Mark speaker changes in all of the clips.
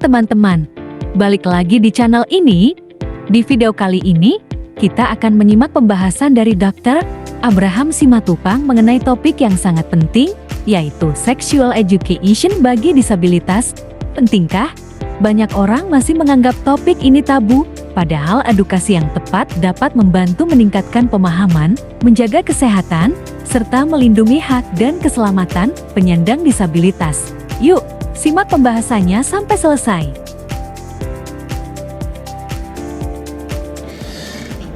Speaker 1: teman-teman, balik lagi di channel ini. Di video kali ini, kita akan menyimak pembahasan dari Dr. Abraham Simatupang mengenai topik yang sangat penting, yaitu sexual education bagi disabilitas. Pentingkah? Banyak orang masih menganggap topik ini tabu, padahal edukasi yang tepat dapat membantu meningkatkan pemahaman, menjaga kesehatan, serta melindungi hak dan keselamatan penyandang disabilitas. Yuk, simak pembahasannya sampai selesai.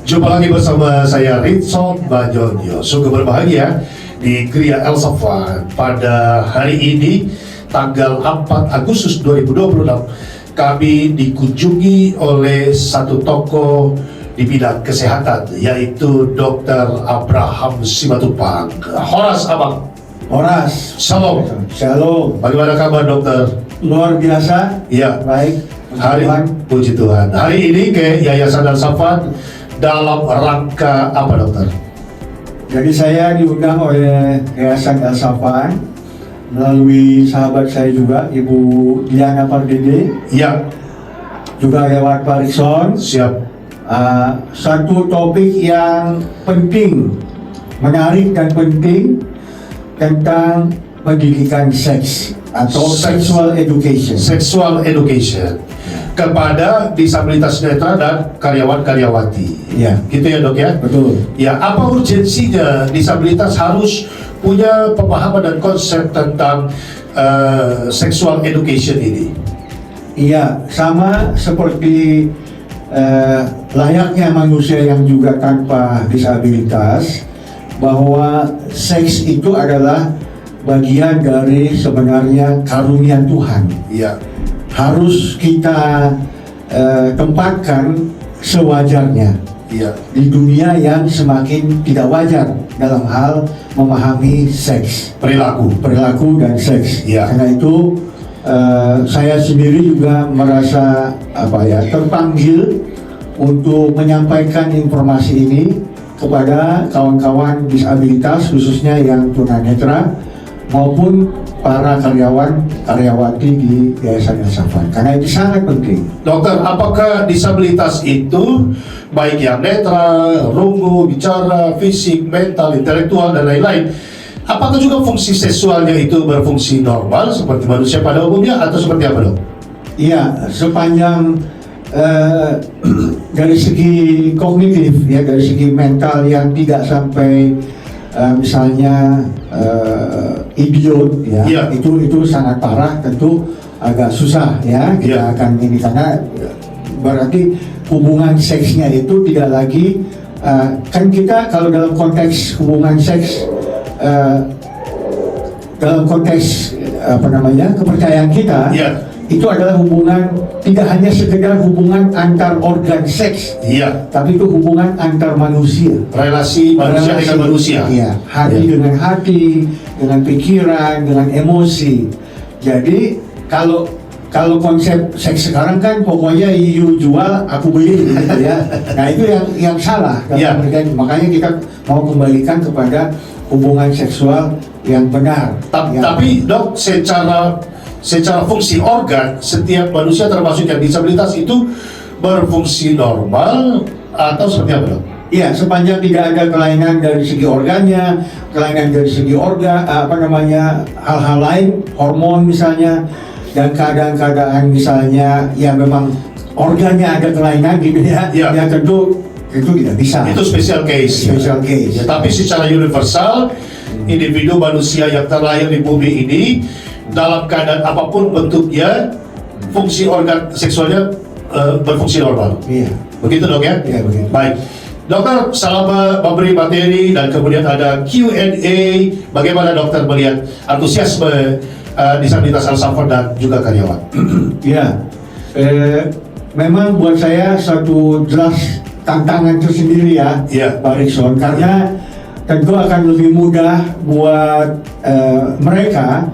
Speaker 2: Jumpa lagi bersama saya Ritson Bajonyo. Sungguh berbahagia di Gria El Safwan pada hari ini tanggal 4 Agustus 2026 kami dikunjungi oleh satu tokoh di bidang kesehatan, yaitu Dr. Abraham Simatupang. Horas Abang.
Speaker 3: Horas.
Speaker 2: Shalom.
Speaker 3: Shalom.
Speaker 2: Bagaimana kabar dokter?
Speaker 3: Luar biasa.
Speaker 2: Iya.
Speaker 3: Baik.
Speaker 2: Puji Tuhan. Hari ini ke Yayasan Al Safwan dalam rangka apa dokter?
Speaker 3: Jadi saya diundang oleh Yayasan Al Safwan melalui sahabat saya juga, Ibu Diana Pardede.
Speaker 2: Iya.
Speaker 3: Juga lewat Pak Rikson.
Speaker 2: Siap.
Speaker 3: Satu topik yang penting, menarik dan penting tentang pendidikan seks atau sexual education.
Speaker 2: Sexual education kepada disabilitas netra dan karyawan-karyawati.
Speaker 3: Ya.
Speaker 2: Gitu ya dok ya?
Speaker 3: Betul.
Speaker 2: Ya, apa urgensinya disabilitas harus punya pemahaman dan konsep tentang sexual education ini?
Speaker 3: Iya, sama seperti layaknya manusia yang juga tanpa disabilitas, bahwa seks itu adalah bagian dari sebenarnya karunia Tuhan.
Speaker 2: Iya.
Speaker 3: Harus kita tempatkan sewajarnya
Speaker 2: Iya.
Speaker 3: di dunia yang semakin tidak wajar dalam hal memahami seks, perilaku dan seks.
Speaker 2: Iya.
Speaker 3: Karena itu saya sendiri juga merasa terpanggil untuk menyampaikan informasi ini kepada kawan-kawan disabilitas, khususnya yang tunanetra maupun para karyawati di Yayasan Al Safwan, karena itu sangat penting.
Speaker 2: Dokter, apakah disabilitas itu baik yang netra, rungu, bicara, fisik, mental, intelektual dan lain-lain, apakah juga fungsi seksualnya itu berfungsi normal seperti manusia pada umumnya atau seperti apa dok?
Speaker 3: Iya, sepanjang dari segi kognitif ya, dari segi mental yang tidak sampai misalnya idiot ya,
Speaker 2: Iya.
Speaker 3: itu sangat parah, tentu agak susah ya kita akan ini, karena berarti hubungan seksnya itu tidak lagi kan kita kalau dalam konteks hubungan seks dalam konteks kepercayaan kita, itu adalah hubungan tidak hanya sekedar hubungan antar organ seks, tapi itu hubungan antar manusia,
Speaker 2: relasi manusia dengan manusia,
Speaker 3: hati dengan hati, dengan pikiran, dengan emosi. Jadi kalau konsep seks sekarang kan pokoknya you jual aku beli gitu ya. Nah itu yang salah. Makanya kita mau kembalikan kepada hubungan seksual yang benar.
Speaker 2: Tapi dok, secara fungsi organ, setiap manusia termasuk yang disabilitas itu berfungsi normal atau seperti apa dok?
Speaker 3: Iya, sepanjang tidak ada kelainan dari segi organnya, kelainan dari segi hal-hal lain, hormon misalnya, dan keadaan-keadaan misalnya yang memang organnya ada kelainan gitu ya, ya tentu tidak bisa.
Speaker 2: Itu special case. Ya, tapi secara universal, individu manusia yang terlahir di bumi ini dalam keadaan apapun bentuknya, fungsi organ seksualnya berfungsi normal.
Speaker 3: Iya.
Speaker 2: Begitu dok ya?
Speaker 3: Iya, begitu.
Speaker 2: Baik. Dokter, selama memberi materi dan kemudian ada Q&A, bagaimana dokter melihat antusiasme disabilitas Al Safwan dan juga karyawan?
Speaker 3: Iya. Memang buat saya satu jelas tantangan tersendiri ya, Pak Rikson, karena tentu akan lebih mudah buat mereka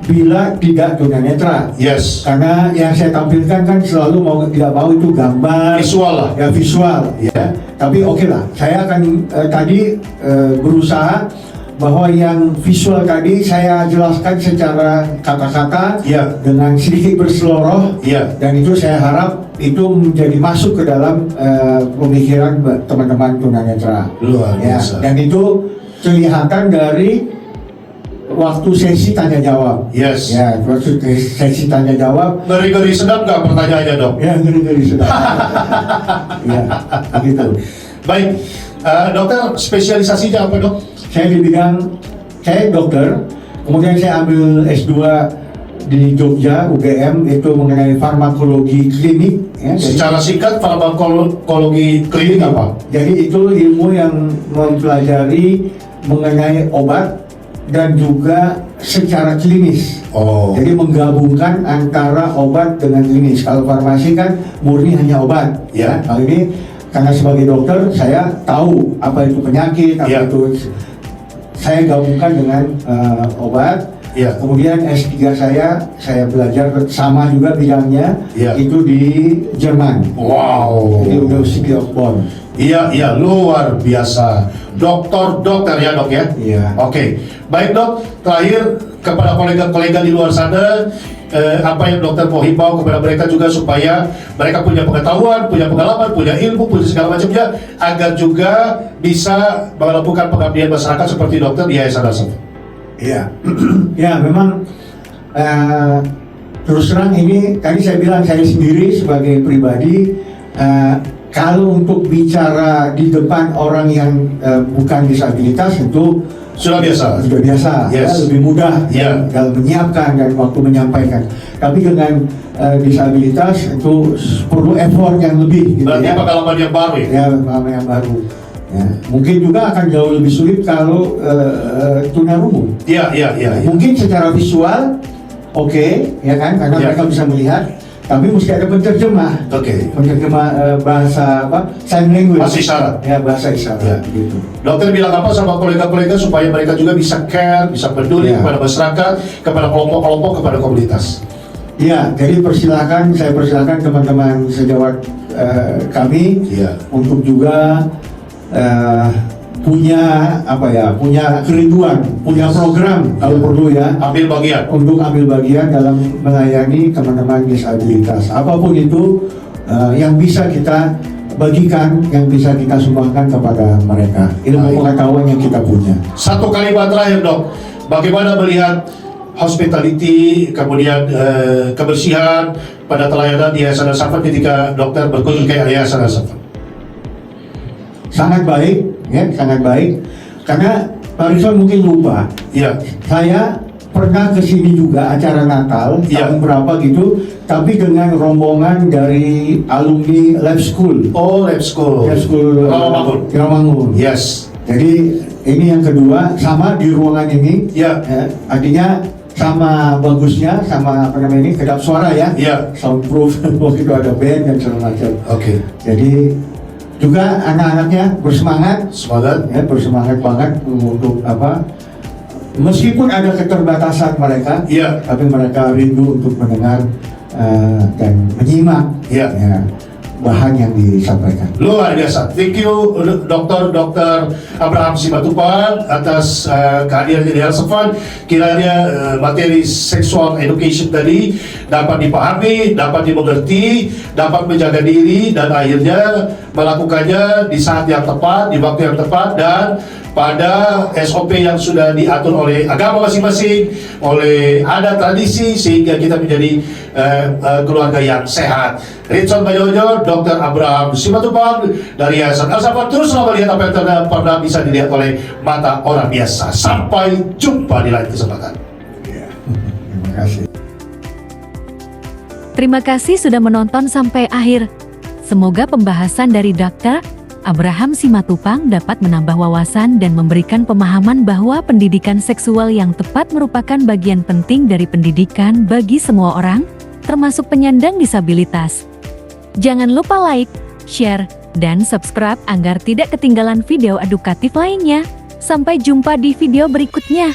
Speaker 3: bila tidak tunanetra.
Speaker 2: Yes.
Speaker 3: Karena yang saya tampilkan kan selalu mau tidak mau itu gambar,
Speaker 2: visual lah.
Speaker 3: Ya visual. Ya. Tapi oke lah. Saya akan tadi berusaha bahwa yang visual tadi saya jelaskan secara kata-kata
Speaker 2: Ya.
Speaker 3: dengan sedikit berseloroh,
Speaker 2: Ya.
Speaker 3: dan itu saya harap itu menjadi masuk ke dalam pemikiran teman-teman tunanetra.
Speaker 2: Luar
Speaker 3: Ya,
Speaker 2: biasa.
Speaker 3: dan itu kelihatan dari waktu sesi tanya jawab.
Speaker 2: Yes.
Speaker 3: Ya, waktu sesi tanya jawab.
Speaker 2: Ngeri-ngeri sedap nggak pertanyaannya, Dok?
Speaker 3: Ya, ngeri-ngeri sudah. Ya, begitu.
Speaker 2: Baik, dokter spesialisasinya apa, Dok?
Speaker 3: Saya di bidang, saya dokter, kemudian saya ambil S2 di Jogja, UGM, itu mengenai farmakologi klinik. Ya,
Speaker 2: Secara singkat, farmakologi klinik apa?
Speaker 3: jadi itu ilmu yang mempelajari mengenai obat dan juga secara klinis.
Speaker 2: Oh,
Speaker 3: Jadi menggabungkan antara obat dengan klinis. Kalau farmasi kan murni hanya obat.
Speaker 2: Ya.
Speaker 3: Kalau ini karena sebagai dokter saya tahu apa itu penyakit, apa
Speaker 2: Ya.
Speaker 3: itu. Saya gabungkan dengan obat.
Speaker 2: Ya.
Speaker 3: Kemudian S3 saya belajar sama juga bidangnya,
Speaker 2: Ya.
Speaker 3: itu di Jerman.
Speaker 2: wow.
Speaker 3: Di University of Bonn.
Speaker 2: Iya, luar biasa. Dokter ya, Dok ya?
Speaker 3: Iya.
Speaker 2: Oke, baik, Dok. Terakhir kepada kolega-kolega di luar sana, apa yang dokter mau himbau kepada mereka juga supaya mereka punya pengetahuan, punya pengalaman, punya ilmu, punya segala macamnya, agar juga bisa melakukan pengabdian masyarakat seperti dokter di Yayasan Al-Safa.
Speaker 3: Iya, ya memang terus terang ini tadi saya bilang saya sendiri sebagai pribadi kalau untuk bicara di depan orang yang bukan disabilitas itu
Speaker 2: Sudah biasa.
Speaker 3: sudah biasa,
Speaker 2: Yes.
Speaker 3: ya, lebih mudah
Speaker 2: Ya.
Speaker 3: dalam menyiapkan dan waktu menyampaikan. Tapi dengan disabilitas itu perlu effort yang lebih. Gitu,
Speaker 2: Berarti
Speaker 3: ya.
Speaker 2: pengalaman yang baru ya?
Speaker 3: Ya, pengalaman yang baru. Ya. Mungkin juga akan jauh lebih sulit kalau tunarungu.
Speaker 2: Iya.
Speaker 3: Mungkin secara visual oke, ya kan, karena
Speaker 2: Ya.
Speaker 3: mereka bisa melihat, tapi mesti ada penterjemah.
Speaker 2: Oke.
Speaker 3: Penterjemah bahasa apa? Sign language.
Speaker 2: Bahasa isyarat.
Speaker 3: Ya, bahasa isyarat.
Speaker 2: Ya.
Speaker 3: Gitu.
Speaker 2: Dokter bilang apa sama kolega-kolega supaya mereka juga bisa care, bisa peduli
Speaker 3: Ya.
Speaker 2: kepada masyarakat, kepada kelompok-kelompok, kepada komunitas.
Speaker 3: Ya, jadi saya persilakan teman-teman sejawat kami
Speaker 2: Iya.
Speaker 3: untuk juga punya kerinduan, punya program kalau perlu ya,
Speaker 2: Ambil bagian.
Speaker 3: untuk ambil bagian dalam melayani teman-teman disabilitas. Apapun itu yang bisa kita bagikan, yang bisa kita sumbangkan kepada mereka, ilmu
Speaker 2: Baik.
Speaker 3: pengetahuan yang kita punya.
Speaker 2: Satu kalimat terakhir, Dok. Bagaimana melihat hospitality, kemudian kebersihan pada pelayanan di Yayasan Al-Safa ketika dokter berkunjung ke Yayasan Al-Safa?
Speaker 3: Sangat baik, ya, sangat baik. Karena Pak Rizal mungkin lupa,
Speaker 2: Iya.
Speaker 3: saya pernah ke sini juga acara Natal
Speaker 2: Iya.
Speaker 3: tahun berapa gitu, tapi dengan rombongan dari alumni Lab School.
Speaker 2: Oh, Lab School.
Speaker 3: Lab School
Speaker 2: Rawamangun.
Speaker 3: Rawamangun.
Speaker 2: Yes.
Speaker 3: Jadi ini yang kedua, sama di ruangan ini,
Speaker 2: Iya.
Speaker 3: ya, artinya sama bagusnya, sama apa namanya ini, kedap suara ya,
Speaker 2: Iya.
Speaker 3: soundproof, waktu itu ada band dan segala macam.
Speaker 2: Oke.
Speaker 3: Jadi juga anak-anaknya bersemangat,
Speaker 2: Semangat.
Speaker 3: ya, bersemangat banget untuk apa, meskipun ada keterbatasan mereka,
Speaker 2: Iya.
Speaker 3: tapi mereka rindu untuk mendengar dan menyimak
Speaker 2: Iya.
Speaker 3: ya, bahan yang disampaikan.
Speaker 2: Luar biasa. Thank you Dr. Abraham Simatupang atas kehadirannya di Al-Safa. Kiranya materi sexual education tadi dapat dipahami, dapat dimengerti, dapat menjaga diri dan akhirnya melakukannya di saat yang tepat, di waktu yang tepat dan pada SOP yang sudah diatur oleh agama masing-masing, oleh adat tradisi sehingga kita menjadi keluarga yang sehat. Ritson Bayojo, Dr. Abraham Simatupang dari Yayasan Al-Safa teruslah melihat apa yang pernah bisa dilihat oleh mata orang biasa. Sampai jumpa di lain kesempatan.
Speaker 3: Ya. Terima kasih.
Speaker 1: Terima kasih sudah menonton sampai akhir. Semoga pembahasan dari Dr. Abraham Simatupang dapat menambah wawasan dan memberikan pemahaman bahwa pendidikan seksual yang tepat merupakan bagian penting dari pendidikan bagi semua orang, termasuk penyandang disabilitas. Jangan lupa like, share, dan subscribe agar tidak ketinggalan video edukatif lainnya. Sampai jumpa di video berikutnya.